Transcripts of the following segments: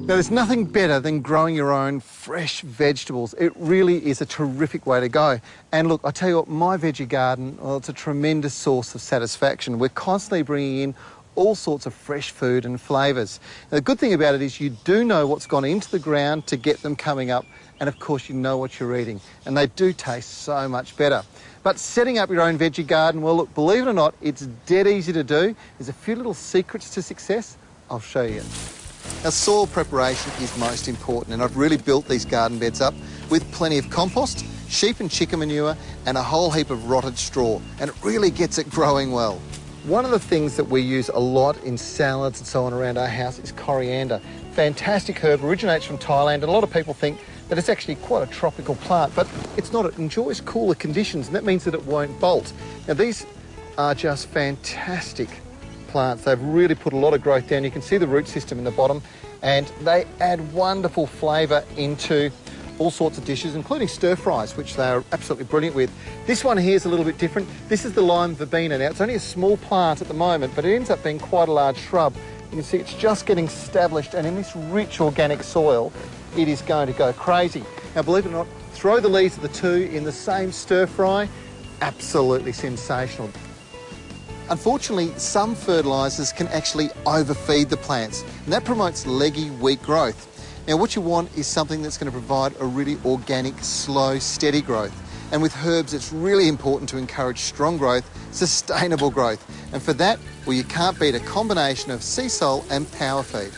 Now, there's nothing better than growing your own fresh vegetables. It really is a terrific way to go. And look, I tell you what, my veggie garden, well, it's a tremendous source of satisfaction. We're constantly bringing in all sorts of fresh food and flavours. The good thing about it is you do know what's gone into the ground to get them coming up, and of course you know what you're eating, and they do taste so much better. But setting up your own veggie garden, well, look, believe it or not, it's dead easy to do. There's a few little secrets to success. I'll show you. Now, soil preparation is most important, and I've really built these garden beds up with plenty of compost, sheep and chicken manure, and a whole heap of rotted straw, and it really gets it growing well. One of the things that we use a lot in salads and so on around our house is coriander. Fantastic herb, originates from Thailand, and a lot of people think that it's actually quite a tropical plant, but it's not. It enjoys cooler conditions, and that means that it won't bolt. Now, these are just fantastic plants. They've really put a lot of growth down. You can see the root system in the bottom, and they add wonderful flavour into all sorts of dishes, including stir fries, which they are absolutely brilliant with. This one here is a little bit different. This is the lime verbena. Now, it's only a small plant at the moment, but it ends up being quite a large shrub. You can see it's just getting established, and in this rich organic soil, it is going to go crazy. Now, believe it or not, throw the leaves of the two in the same stir fry. Absolutely sensational. Unfortunately, some fertilisers can actually overfeed the plants, and that promotes leggy, weak growth. Now, what you want is something that's going to provide a really organic, slow, steady growth. And with herbs, it's really important to encourage strong growth, sustainable growth. And for that, well, you can't beat a combination of sea salt and power feed.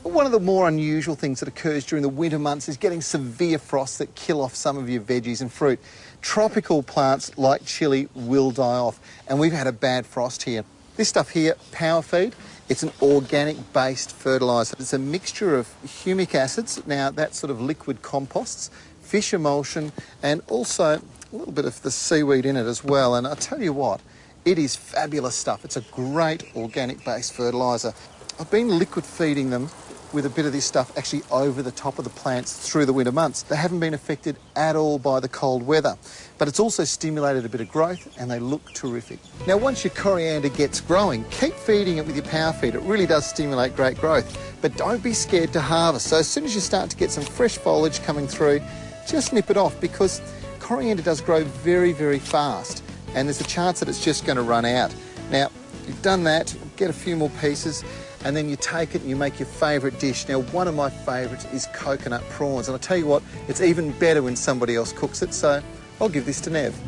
But one of the more unusual things that occurs during the winter months is getting severe frosts that kill off some of your veggies and fruit. Tropical plants like chilli will die off, and we've had a bad frost here. This stuff here, power feed, it's an organic-based fertiliser. It's a mixture of humic acids, now that's sort of liquid composts, fish emulsion, and also a little bit of the seaweed in it as well. And I tell you what, it is fabulous stuff. It's a great organic-based fertiliser. I've been liquid feeding them with a bit of this stuff actually over the top of the plants through the winter months. They haven't been affected at all by the cold weather, but it's also stimulated a bit of growth, and they look terrific. Now, once your coriander gets growing, keep feeding it with your power feed. It really does stimulate great growth, but don't be scared to harvest. So as soon as you start to get some fresh foliage coming through, just nip it off, because coriander does grow very, very fast, and there's a chance that it's just going to run out. Now, you've done that, get a few more pieces, and then you take it and you make your favourite dish. Now, one of my favourites is coconut prawns, and I'll tell you what, it's even better when somebody else cooks it, so I'll give this to Nev.